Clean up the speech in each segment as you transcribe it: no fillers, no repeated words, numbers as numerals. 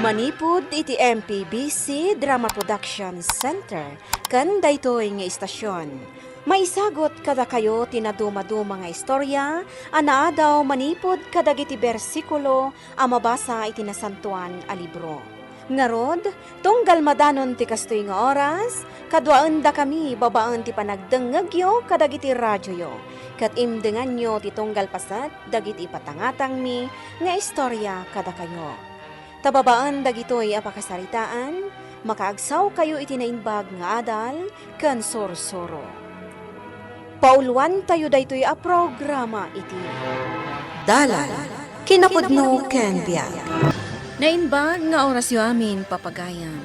Manipud iti MPBC Drama Production Center ken daytoy nga istasyon. Maisagot kada kayo tinaduma-duma nga istorya, anaadaw manipod kadagiti bersikulo a mabasa iti nasantuan a libro. Ngarod, tunggal madanon ti kastoy nga oras, kadwaan da kami babaan ti panagdengegyo kadagiti radyoyo. Kat imdengan nyo ti tunggal pasat dagiti patangatang mi nga istorya kada kayo. Tababaan dagitoy apakasaritaan, makaagsaw kayo iti naimbag nga adal, ken sorsoro. Pauluan tayo daytoy a programa iti Dalan kinapudno ken biag. Nainbag nga orasyo amin papagayam.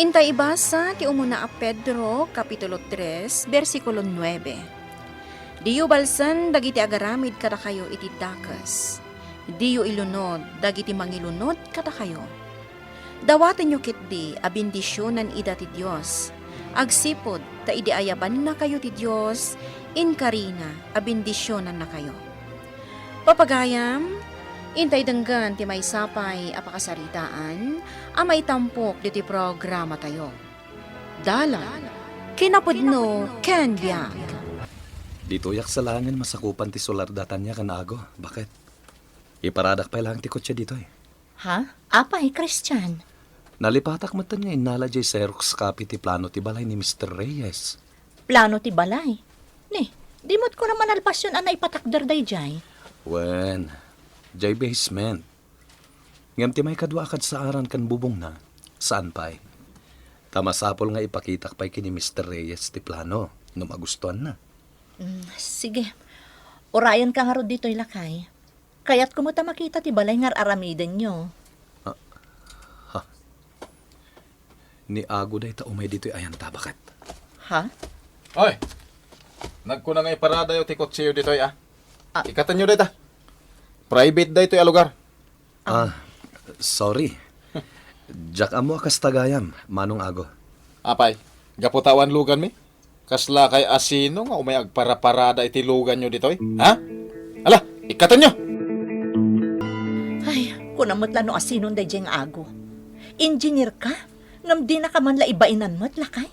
Intay ibasa ti umuna a Pedro kapitulo 3 bersikulo 9. Diyo balsan dagiti agaramid kada kayo iti dakas. Diyo ilunod, dagiti mangilunod kada kayo. Dawaten nyo kitdi, a bendisyonan ida ti Diyos. Agsipod, ta idi ayaban na kayo ti Diyos, in karina, a bendisyonan na kayo. Papagayam, intay denggan ti may sapay a pakasaritaan, a may tampok diti programa tayo. Dalan, kinapudno, ken biag. Dito yak sa langin masakupan ti solardatan niya kanago. Bakit? Iparadak pa lang ti kotse dito eh. Ha? Apay, Christian? Nalipatak matan nga inala jay Xerox copy ti plano ti balay ni Mr. Reyes. Plano ti balay? Ni, di mo't ko naman alpasyon anay patakder day jay. Wen, jay basement. Ngam ti may kadwakad sa aran kan bubong na. Saan pa'y? Tamasapol nga ipakitak pa'y kini Mr. Reyes ti plano. No magustuhan na. Sige. Orayan ka nga ro dito'y lakay. Kaya't kumuta makita ti balay ngar aramiden nyo. Ni Ago day ta umay dito'y ayan tabakat. Ha? Oy! Nagkuna nga iparada yung tikot siyo dito Ikatan nyo day ta. Private day ito yung lugar. Sorry. Jack amo akas tagayam, manong Ago. Apay, gaputawan lugan mi? Kasla kay asino nga umay agpara-parada iti lugan nyo dito Ha? Ala, ikatan nyo! Ay, kunamot lang no asinon day jeng ago. Engineer ka? Ngam di na ka man la ibainan mo't lakay?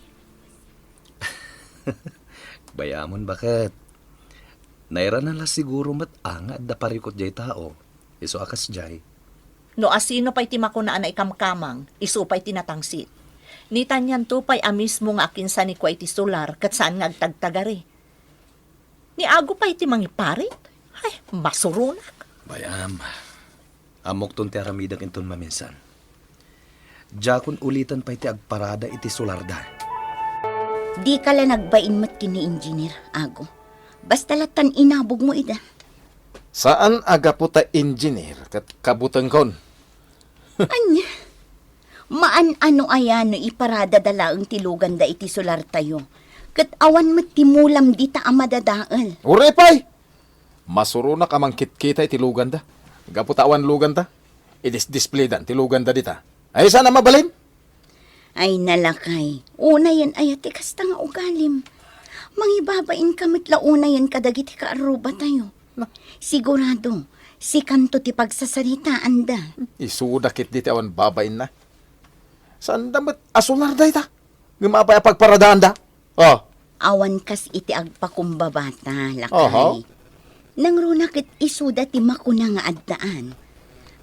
Bayamon bakit? Naira na la siguro mat angad da parikot jay tao. Iso akas jay. No asino pa'y timakunaan na ikamkamang, iso pa'y tinatangsit. Nitanyan to pa'y amis mo nga akin sa ni kwa iti solar kat saan nga agtagtagari. Ni ago pa'y timangiparit? Ay, masurunak. Bayam. Amok ton ti aramidang inton maminsan. Jakon ulitan pa'y ti agparada iti solarda. Di ka lang nagbain mat kini engineer, Ago. Basta latan inabog mo ida. Saan aga po ta engineer kat kabutang kon? Anya? Maan ano ayan no iparada dalaang tilugan da iti solar tayo. Kat awan mat timulam di ta amadadaal. Urepay! Masurunak amang kitkita iti lugan da. Gaputawan lugan ta. Idis-display dan ti lugan da dita. Ay sana mabalin? Ay nalakay. Una yan ayat kasta nga ugalim. Mangibabain kamit launa yan kadagiti kaaruba tayo. Sigurado, si kanto ti pagsasaritaan da. Isudakit diti awan babain na. Saan damat asular da ita? Gumapay pagparadaan da? Oh. Awan kas iti agpakumbabata, lakay. Oho. Nang runakit isuda ti makuna nga addaan.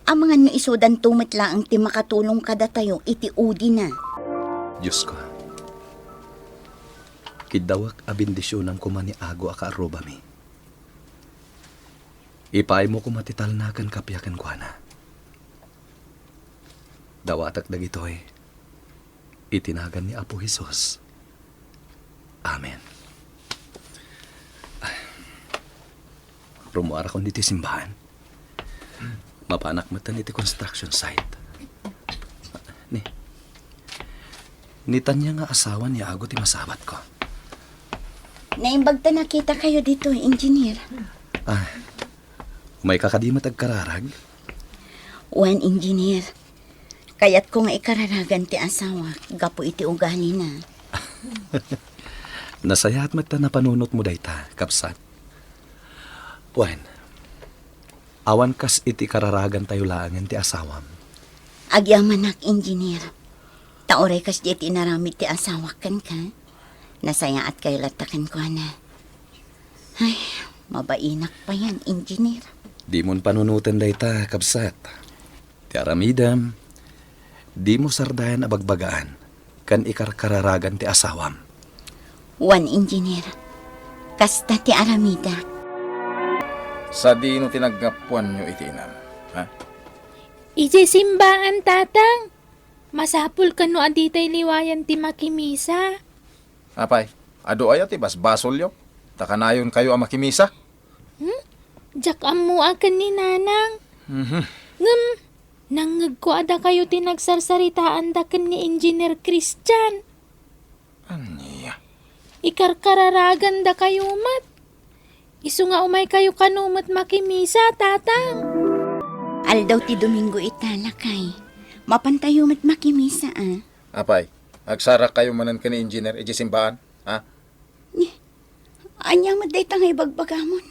Ang mga no isudan tumitla ang ti makatulong kada tayo iti udi na. Diyos ko. Kidawak a bendisyonan ko man ni Ago aka aroba mi. Ipay mo kumatitalnakan kapyakan ko na. Dawatak dagitoy. Itinagan ni Apo Jesus. Amen. Rumuara ko diti simbahan. Mapanak matan iti construction site. Ni Tanya nga asawa ni Ago ti masabat ko. Naimbag ta nakita kayo dito, engineer. May kakadimat agkararag? Wan, engineer. Kaya't ko nga ikararagan ti asawa, gapo iti ugali na. Nasayahat mat ta na panunot mo dayta, kapsat. Wan, awan kas iti kararagan tayo laangan ti asawam. Agyaman engineer. Taoray kas di inaramid ti asawakan ka. Nasaya at kay latakan ko na. Ay, mabainak pa yan, engineer. Di mon panunutan dayta, kabsat. Ti aramidam, di mo sardayan abagbagaan, kan ikarkararagan ti asawam. One engineer. Kasta ti aramida. Sa di no tinaggapuan nyo itinam. Ha? Ije simbaan, tatang. Masapul ka no aditay liwayan ti makimisa. Apay, ado ay ati bas basol yo. Takanayon kayo ang makimisa. Jak amu akan ni nanang. Ngem, nangeg ko ada kayo tinagsarsaritaan daken ni Engineer Christian. Aniya. Ikarkararagan da kayo mat. Isu nga umay kayo kanumat makimisa, tatang. Aldaw ti Domingo italakay. Mapantayo mat makimisa ah. Apay, agsara kayo manan ka ni engineer iji simbaan. Ha? Anya mat day tangay bagbagamon.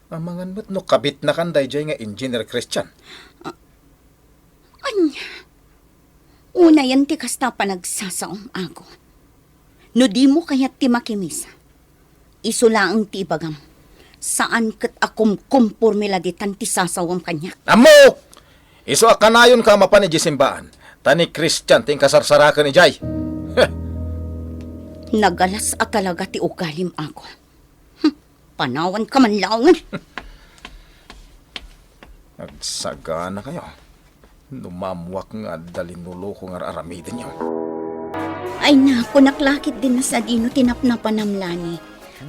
Amangan mo't no kabit na kanday jay nga engineer Christian. Anya. Una yan ti kasta pa nagsasaom ako. No di mo kaya't ti makimisa. Isulaang ti ibagam. Saan kat akum kumpurmila di tan ti sasawam kanya. Amo! Iso akanayon ka mapan iji simbaan. Tani Christian ting kasarsarakan ni jay. Nagalas at talaga ti ugalim ako. Panawan ka man laungan. Nagsagana kayo. Numamwak nga dalinulo ko nga aramidin niyo. Ay naku, naklakit din na sa dino tinapnapan namlani.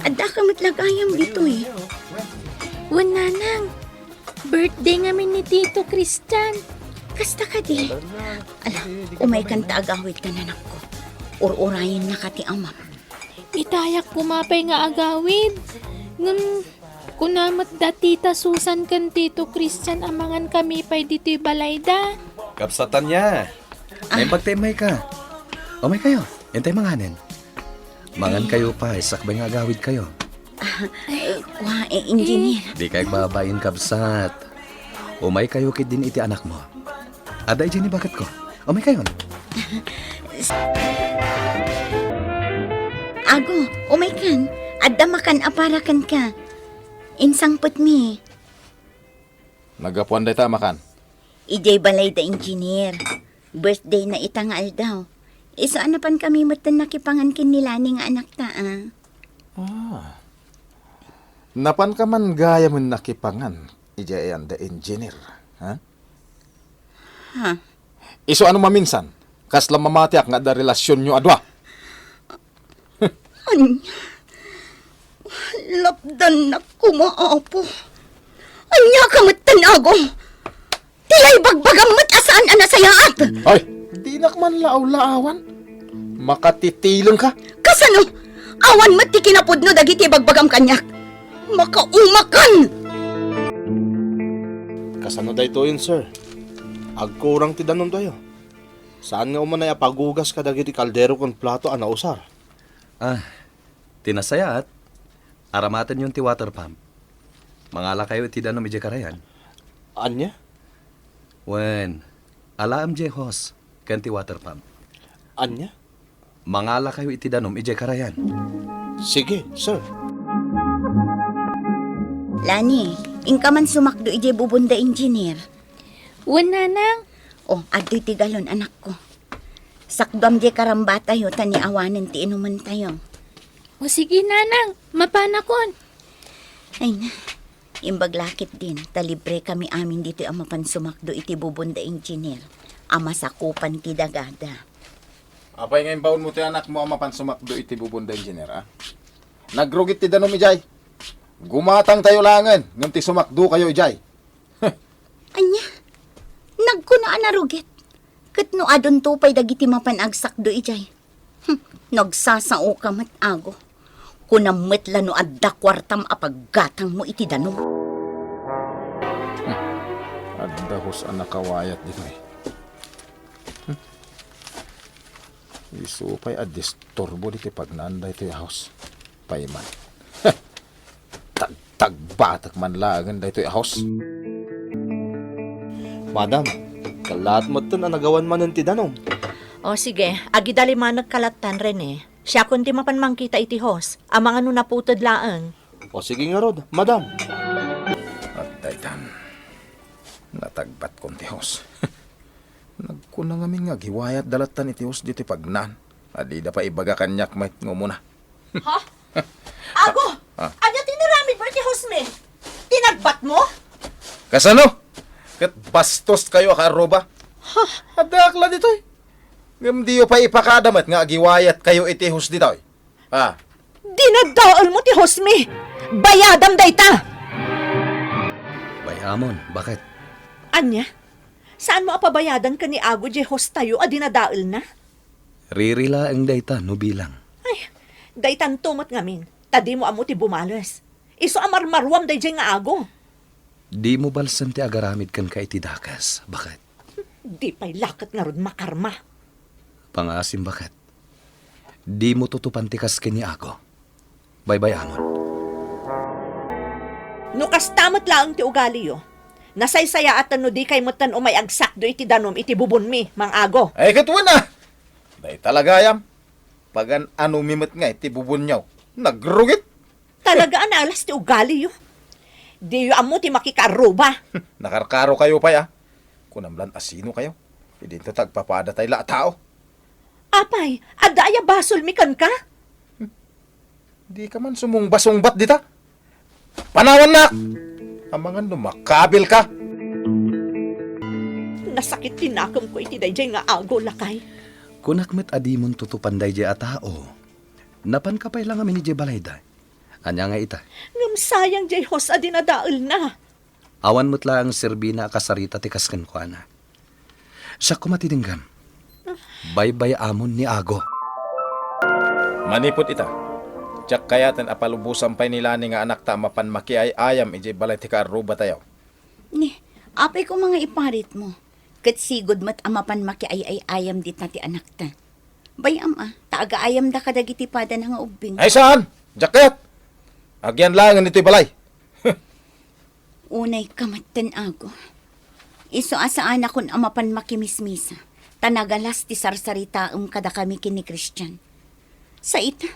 Adda ka matlagayam dito eh. Wan nanang. Birthday ngamin ni Tito Christian. Kasta ka di. Ala, umay kan taagawid ka nanak ko. Ur-urayin na ka ti amam. Itayak kumapay nga agawid. Ngem, kunamat da tita Susan kan Tito Christian amangan kami pay dito'y balayda. Kapsatan niya. May pagtimay ka. O may kayo, yantay manganin. Mangan kayo pa, isakbay nga agawid kayo. Wa, engineer. Di kayo babayin, kabsat. Umay kayo kit din iti anak mo. Aday dyan ni bakit ko. Umay kayo. Ago, umay kan. Adda makan aparakan ka. Insangput mi. Nagapuan day ta makan. Ijay balay da engineer. Birthday na itangal daw. Isaan na pan kami matan nakipangan kin nila ni nga anak ta ah. Napan ka man gaya man nakipangan. Ijay yan the engineer. Ha? Ha? Iso ano maminsan? Kasla mamatiak nga da relasyon nyo adwa. Anya? Lapdan na kumaapo. Anya ka matanago. Tiyay bagbagam mat asaan anasayaat. Ay, di nak man laaw-laawan. Makatitilong ka. Kasano? Awan mat ti kinapudno dagiti bagbagam kanyak. Makaumakan. Kasano day to yun, sir? Agkurang ti danon tayo. Saan nga umanay apagugas ka dagiti kaldero kon plato anausar? Tinasaya at aramatan yung ti water pump. Mangala kayo iti danom iti karayan. Anya? Wen, alaam je hos, kan ti water pump. Anya? Mangala kayo iti danom iti karayan. Sige, sir. Lani, inka man sumakdo ije bubunda engineer. Wan nanang. Oh, adoy ti galon anak ko. Sakdam je karamba tayo tani awanan ti inuman tayo. O sige nanang, mapanakon. Ay na, imbaglakit din, talibre kami amin dito ang mapansumakdo iti bubunda engineer. Ama sakupan ti dagada. Apay ngayon baon mo ti anak mo ang mapansumakdo iti bubunda engineer, ha? Nagrugit ti danom ijay. Gumatang tayo langan, nung ti sumakdo kayo ijay. Anya, nagkunaan na rugit. Kat no adon tupay dagiti mapanagsak do ijay. Nagsasao ka mat ago. Kunamit la no adda kwartam apaggatang mo iti danom. Adda hos ang nakawayat dito eh. Isupay at disturbo dito pagnanday ito yung house. Payman. Tagbatak man lagan dito yung house. Madam, kalat mo ito na nagawan man ng ti danom. O sige, agi dali man nagkalatan rin eh. Siya kundi mapanmang kita iti host, amang ano naputod laang. O sige nga rod, madam. At daytan, natagbat kong tihos. Nagkunang amin nga giwayat dalatan itihos dito pagnan. Adi da pa ibaga kanyak may ngumuna. Ha? Ago! Anya tinaramid mo iti host me? Tinagbat mo? Kasano? Kat bastos kayo akaroba? Ha? Adakla dito eh. Ngam diyo pa ipakadamat nga giwayat kayo itihos dito eh. Ha? Dinadaol mo ti host me! Bayadam dayta! Bayamon, bakit? Anya? Saan mo apabayadan ka ni Ago je host tayo a dinadaol na? Ririla ang dayta, no bilang. Ay, daytan tumot ngamin. Tadi mo amo ti bumalas. Iso amarmarwam day je nga Ago. Di mo balsan ti agaramid kan ka iti dakas. Bakit? Di pa'y lakat nga ron makarma. Pangasim bakit? Di mo tutupan ti kas kini ako. Bayamon. Nukas tamot lang ti ugali yo. Nasaysaya at no di kay mutan umay agsak do iti danom iti bubon mi, mang Ago. Ay katuwa na! Day talaga yam. Pagan ano mimit nga iti bubon nyaw. Nagrugit. Talaga analas ti ugali yo. Di yo amo ti makikaruba. Nakarkaro kayo pa ya. Kunamlan asino kayo. Hindi ito tagpapada tayo la tao. Apay, adaya basol mi kan ka? Di ka man sumung-basungbat dita. Panawan na! Amangan makabil ka. Nasakit tinakam ko iti dayjay nga Ago lakay. Kunakmet adimon tutupan dayjay a tao. Napan kapay lang amin ni Jay Balayda. Anya nga ita. Ngam sayang jay host a dinadaol na. Awan mo't lang serbina kasarita ti kasken ko ana. Siya kumatidinggam. Baybay amon ni Ago. Manipot ita. Tsak kayatan apalubusan pa'y nila ni nga anak ta mapan makiay ayam ije balay ti karuba tayo. Ni, apay ko mga iparit mo. Kat sigod mat amapan makiay ayam dit na ti anak ta. Bayam taaga ayam da kadagiti pada na nga ubing. Ay saan? Jacket! Agyan lang nito'y balay. Unay kamatan Ago. Iso asaan akon amapan makimismisa. Tanagalas ti sarsarita kada kami kini Christian. Sa ita,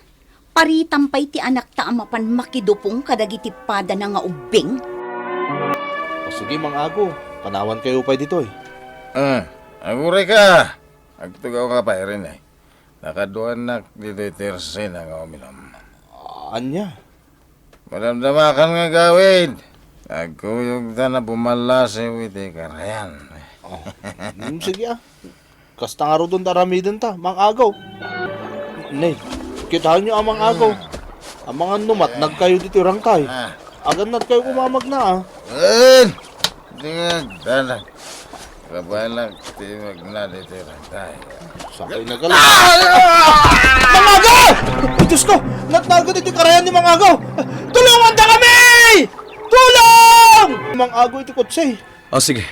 paritampay ti anak ta amapan makidupong kadagiti pada na nga ubing. O sige, Mang Ago. Panawan kayo pa dito eh. Aguray ka. Agtugaw ka pa rin eh. Nakaduan na dito iterse na nga uminom. Anya? Madamdamakan nga gawin. Agkuyog ta na bumalase witi karayan. Sige Kasta nga ro doon daramidan ta, Mang Agaw. Nay, kitahan nyo ang Mang Agaw. Ang mga numat, nagkayo dito rangkay. Agad nat kayo kumamag na Tingag, dalag. Kabalag, timag na dito rantay. Sakay na galang. Mang Agaw! Ay, Diyos ko! Natnago dito karayan ni Mang Agaw! Tulungan ta kami! Tulong! Mang Agaw iti kotsay. O sige.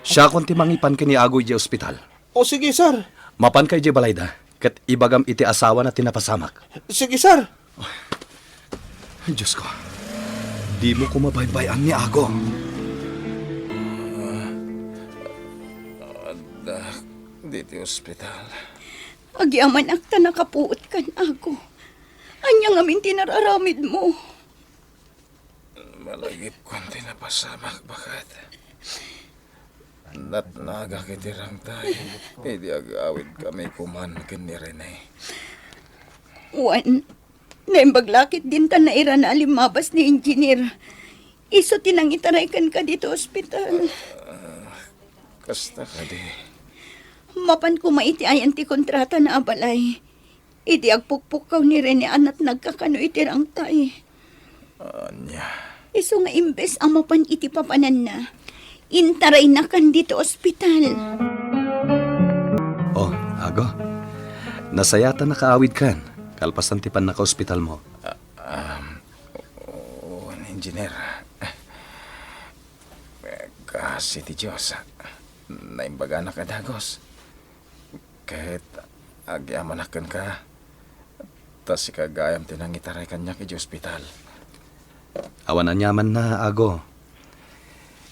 Siya kunti mangipan kini Ago ije ospital. O sige, sir. Mapan kay Jay Balayda. Kat ibagam iti asawa na tinapasamak. Sige, sir. Ay, Diyos ko. Di mo kumabaybayan ni Ago. Dito ospital. Agyaman akta nakapuot kan Ago. Anya nga min tinararamid mo. Malagip kong tinapasamak bakat. Nat naga kitirang tayo. Hindi agawid kami kuman kini Rene. Juan, naimbaglakit din ta na ira na alimabas ni engineer. Iso tinangitarakan ka dito ospital. Kasta ka di. Mapan ko maiti ay anti kontrata na abalay. Iti agpukpukaw ni Rene anat nagkakano itirang tay. Anya. Iso nga imbes ang mapan iti papanan na. Intaray na kan dito ospital. Oh, Ago. Nasayata nakaawid kan. Kalpasan tipan na ka ospital mo. Oo, engineer. Kasi ti Diyos. Naimbaga na kadagos. Kahit agyamanakan ka. Tas si kagayam tinangitaray kanya ki ospital. Awan na nyaman na, Ago.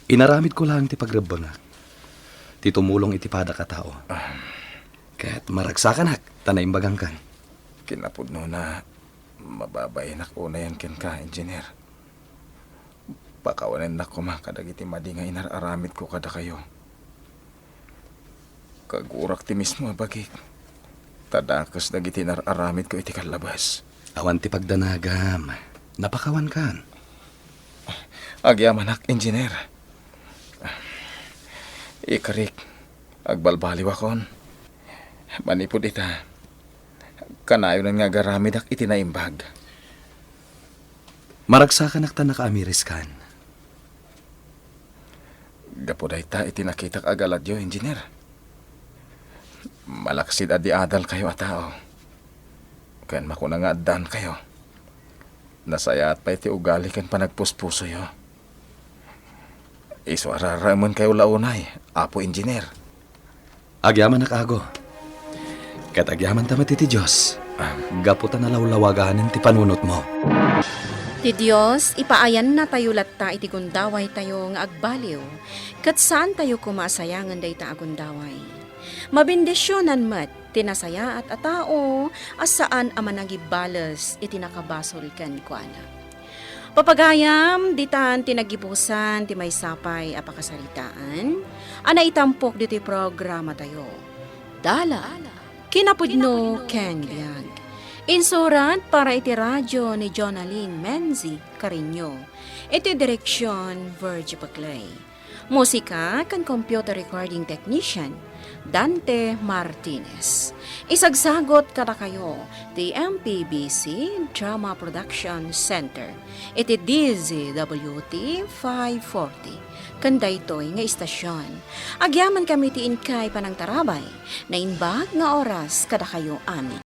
Inaramid ko lang ti pagrabanga. Ti tumulong iti pada ka tao. Kaya't maragsakan hak, tanay kan. Kinapudno na mababayin ako na yan ken ka, engineer. Pakawanan na ko kadagiti madi nga inararamid ko kada kayo. Kagurak ti mismo bagik. Tadakas dagiti inararamid ko iti kalabas. Awan ti pagdanagam. Napakawan kan. Agyaman hak, engineer. Ikarik, agbalbaliw akon. Manipod ita. Kanayo nga garamid ak itinaimbag. Maragsakan hak ta nakaamiris kan. Gapoday ta itinakitak agaladyo, engineer. Malaksid adi adal kayo a tao. Kan makuna nga adan kayo. Nasaya at pa iti ugali kan panagpuspuso yo. Iso araramon kayo launay, apo engineer. Agyaman nakago. Kat agyaman tamat iti Diyos. Gaputan na lawlawaganin ti panunot mo. Ti Diyos, ipaayan na tayo latta iti gundaway tayo nga agbaliw. Kat saan tayo kumasayangan day ta agundaway. Mabindisyonan mat, tinasaya at atao, as saan ama nagibalas iti nakabasol kan kuana. Papagayam, ditan tinagibusan, ti may sapay apakasalitaan, ana itampok diti programa tayo. Dala, kinapudno ken biag. Insurat para iti radyo ni Jonaline Menzi Carino. Iti direksyon Virgie Paclay. Musika kan computer recording technician Dante Martinez. Isagsagot kada kayo the MPBC Drama Production Center. Iti DZWT 540. Kanday to'y nga istasyon. Agyaman kami ti inkay panang tarabay na inbag nga oras kada kayo amin.